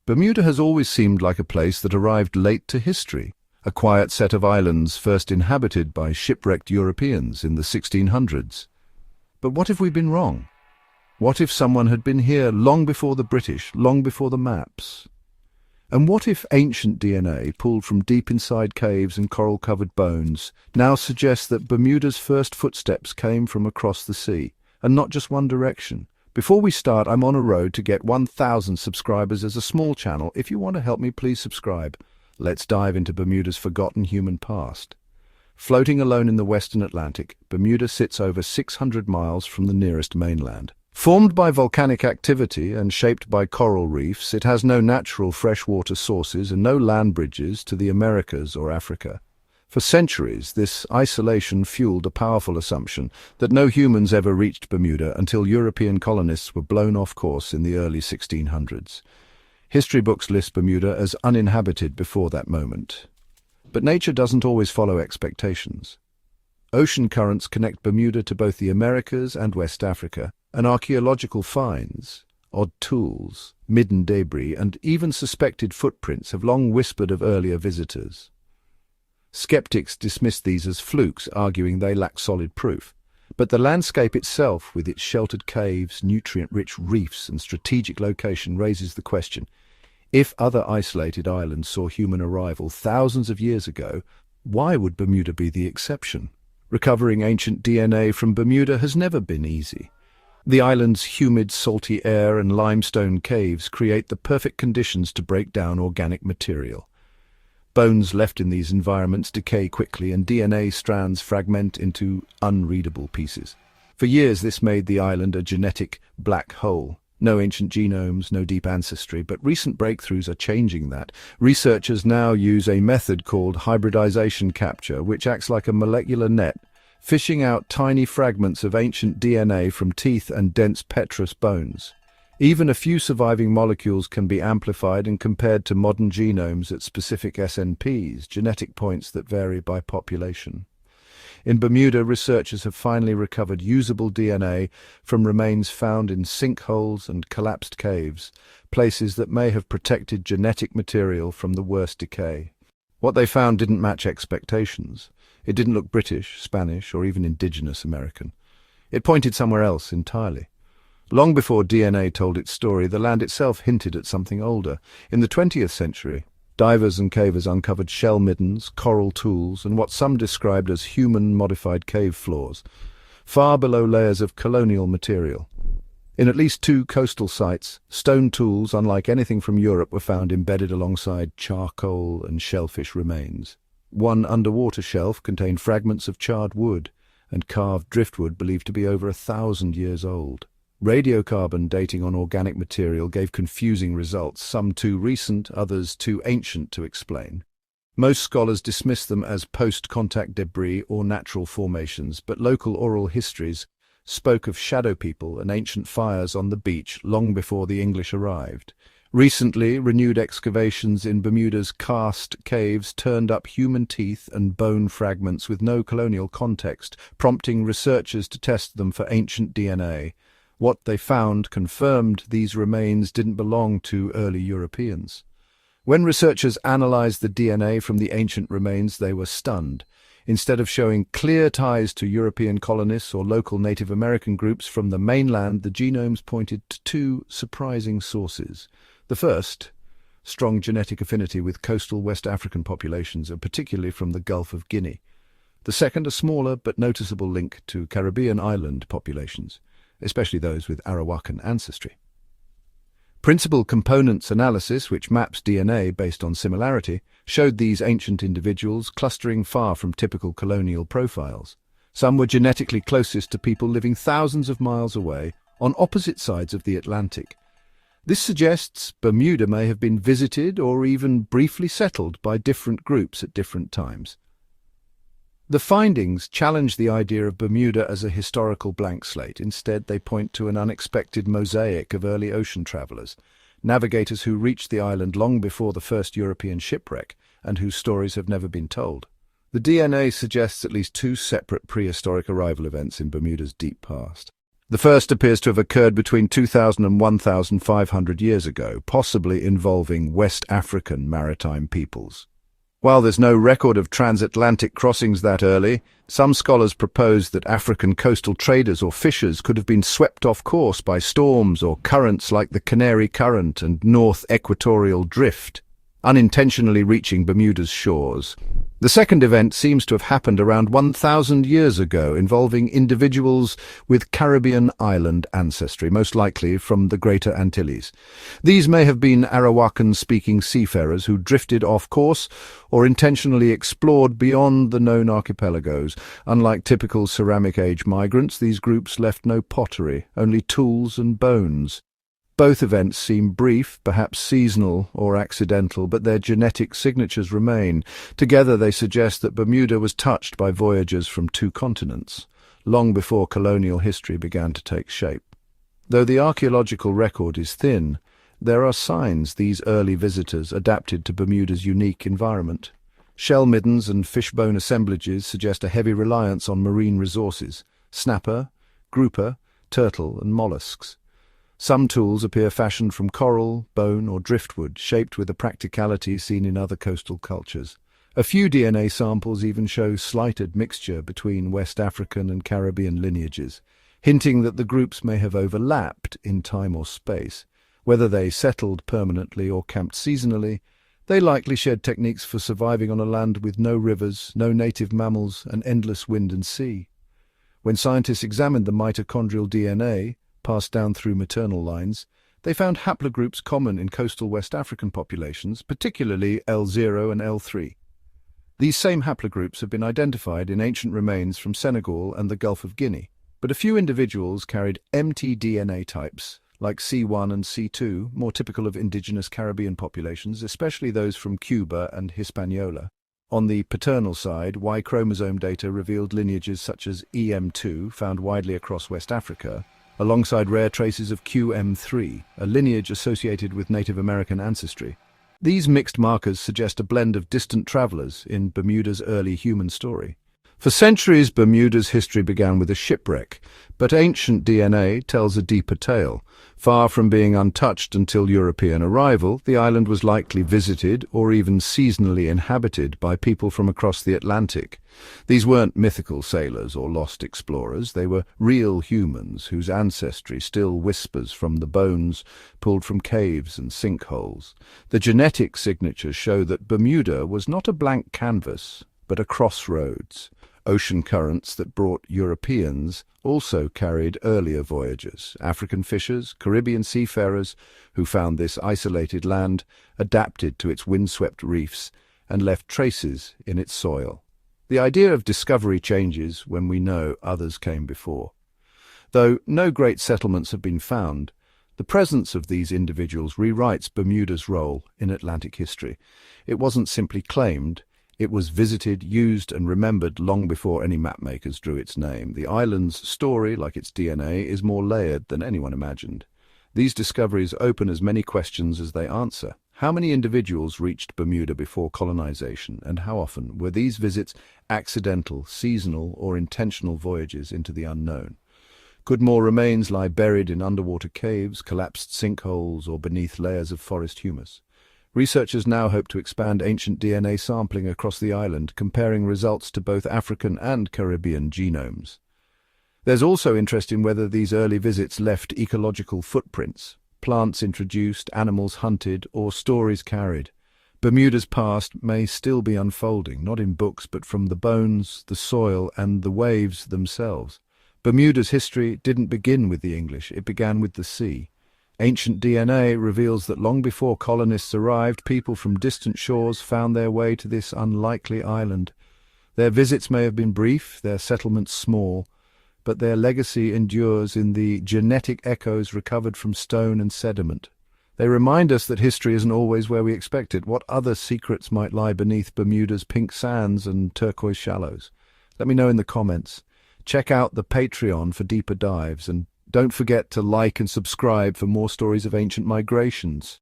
Bermuda has always seemed like a place that arrived late to history, a quiet set of islands first inhabited by shipwrecked Europeans in the 1600s. But what if we've been wrong? What if someone had been here long before the British, long before the maps? And what if ancient DNA, pulled from deep inside caves and coral-covered bones, now suggests that Bermuda's first footsteps came from across the sea, and not just one direction? Before we start, I'm on a road to get 1,000 subscribers as a small channel. If you want to help me, please subscribe. Let's dive into Bermuda's forgotten human past. Floating alone in the Western Atlantic, Bermuda sits over 600 miles from the nearest mainland. Formed by volcanic activity and shaped by coral reefs, it has no natural freshwater sources and no land bridges to the Americas or Africa. For centuries, this isolation fueled a powerful assumption that no humans ever reached Bermuda until European colonists were blown off course in the early 1600s. History books list Bermuda as uninhabited before that moment. But nature doesn't always follow expectations. Ocean currents connect Bermuda to both the Americas and West Africa, and archaeological finds, odd tools, midden debris, and even suspected footprints have long whispered of earlier visitors. Skeptics dismiss these as flukes, arguing they lack solid proof. But the landscape itself, with its sheltered caves, nutrient-rich reefs, and strategic location, raises the question: if other isolated islands saw human arrival thousands of years ago, why would Bermuda be the exception? Recovering ancient DNA from Bermuda has never been easy. The island's humid, salty air and limestone caves create the perfect conditions to break down organic material. Bones left in these environments decay quickly, and DNA strands fragment into unreadable pieces. For years, this made the island a genetic black hole. No ancient genomes, no deep ancestry, but recent breakthroughs are changing that. Researchers now use a method called hybridization capture, which acts like a molecular net, fishing out tiny fragments of ancient DNA from teeth and dense petrous bones. Even a few surviving molecules can be amplified and compared to modern genomes at specific SNPs, genetic points that vary by population. In Bermuda, researchers have finally recovered usable DNA from remains found in sinkholes and collapsed caves, places that may have protected genetic material from the worst decay. What they found didn't match expectations. It didn't look British, Spanish, or even Indigenous American. It pointed somewhere else entirely. Long before DNA told its story, the land itself hinted at something older. In the 20th century, divers and cavers uncovered shell middens, coral tools, and what some described as human-modified cave floors, far below layers of colonial material. In at least 2 coastal sites, stone tools, unlike anything from Europe, were found embedded alongside charcoal and shellfish remains. One underwater shelf contained fragments of charred wood and carved driftwood believed to be over 1,000 years old. Radiocarbon dating on organic material gave confusing results, some too recent, others too ancient to explain. Most scholars dismiss them as post-contact debris or natural formations, but local oral histories spoke of shadow people and ancient fires on the beach long before the English arrived. Recently, renewed excavations in Bermuda's karst caves turned up human teeth and bone fragments with no colonial context, prompting researchers to test them for ancient DNA. What they found confirmed these remains didn't belong to early Europeans. When researchers analyzed the DNA from the ancient remains, they were stunned. Instead of showing clear ties to European colonists or local Native American groups from the mainland, the genomes pointed to 2 surprising sources. The first, strong genetic affinity with coastal West African populations, and particularly from the Gulf of Guinea. The second, a smaller but noticeable link to Caribbean island populations, especially those with Arawakan ancestry. Principal components analysis, which maps DNA based on similarity, showed these ancient individuals clustering far from typical colonial profiles. Some were genetically closest to people living thousands of miles away, on opposite sides of the Atlantic. This suggests Bermuda may have been visited or even briefly settled by different groups at different times. The findings challenge the idea of Bermuda as a historical blank slate. Instead, they point to an unexpected mosaic of early ocean travelers, navigators who reached the island long before the first European shipwreck and whose stories have never been told. The DNA suggests at least 2 separate prehistoric arrival events in Bermuda's deep past. The first appears to have occurred between 2000 and 1,500 years ago, possibly involving West African maritime peoples. While there's no record of transatlantic crossings that early, some scholars propose that African coastal traders or fishers could have been swept off course by storms or currents like the Canary Current and North Equatorial Drift, unintentionally reaching Bermuda's shores. The second event seems to have happened around 1,000 years ago, involving individuals with Caribbean island ancestry, most likely from the Greater Antilles. These may have been Arawakan-speaking seafarers who drifted off course or intentionally explored beyond the known archipelagos. Unlike typical ceramic age migrants, these groups left no pottery, only tools and bones. Both events seem brief, perhaps seasonal or accidental, but their genetic signatures remain. Together they suggest that Bermuda was touched by voyagers from two continents, long before colonial history began to take shape. Though the archaeological record is thin, there are signs these early visitors adapted to Bermuda's unique environment. Shell middens and fishbone assemblages suggest a heavy reliance on marine resources: snapper, grouper, turtle and mollusks. Some tools appear fashioned from coral, bone or driftwood, shaped with a practicality seen in other coastal cultures. A few DNA samples even show slight admixture between West African and Caribbean lineages, hinting that the groups may have overlapped in time or space. Whether they settled permanently or camped seasonally, they likely shared techniques for surviving on a land with no rivers, no native mammals, and endless wind and sea. When scientists examined the mitochondrial DNA, passed down through maternal lines, they found haplogroups common in coastal West African populations, particularly L0 and L3. These same haplogroups have been identified in ancient remains from Senegal and the Gulf of Guinea, but a few individuals carried mtDNA types, like C1 and C2, more typical of indigenous Caribbean populations, especially those from Cuba and Hispaniola. On the paternal side, Y chromosome data revealed lineages such as EM2, found widely across West Africa, alongside rare traces of QM3, a lineage associated with Native American ancestry. These mixed markers suggest a blend of distant travelers in Bermuda's early human story. For centuries, Bermuda's history began with a shipwreck, but ancient DNA tells a deeper tale. Far from being untouched until European arrival, the island was likely visited or even seasonally inhabited by people from across the Atlantic. These weren't mythical sailors or lost explorers, they were real humans whose ancestry still whispers from the bones pulled from caves and sinkholes. The genetic signatures show that Bermuda was not a blank canvas, but a crossroads. Ocean currents that brought Europeans also carried earlier voyagers, African fishers, Caribbean seafarers who found this isolated land, adapted to its windswept reefs, and left traces in its soil. The idea of discovery changes when we know others came before. Though no great settlements have been found, the presence of these individuals rewrites Bermuda's role in Atlantic history. It wasn't simply claimed, it was visited, used and remembered long before any mapmakers drew its name. The island's story, like its DNA, is more layered than anyone imagined. These discoveries open as many questions as they answer. How many individuals reached Bermuda before colonization, and how often were these visits accidental, seasonal or intentional voyages into the unknown? Could more remains lie buried in underwater caves, collapsed sinkholes or beneath layers of forest humus? Researchers now hope to expand ancient DNA sampling across the island, comparing results to both African and Caribbean genomes. There's also interest in whether these early visits left ecological footprints, plants introduced, animals hunted, or stories carried. Bermuda's past may still be unfolding, not in books but from the bones, the soil, and the waves themselves. Bermuda's history didn't begin with the English, it began with the sea. Ancient DNA reveals that long before colonists arrived, people from distant shores found their way to this unlikely island. Their visits may have been brief, their settlements small, but their legacy endures in the genetic echoes recovered from stone and sediment. They remind us that history isn't always where we expect it. What other secrets might lie beneath Bermuda's pink sands and turquoise shallows? Let me know in the comments. Check out the Patreon for deeper dives, and don't forget to like and subscribe for more stories of ancient migrations.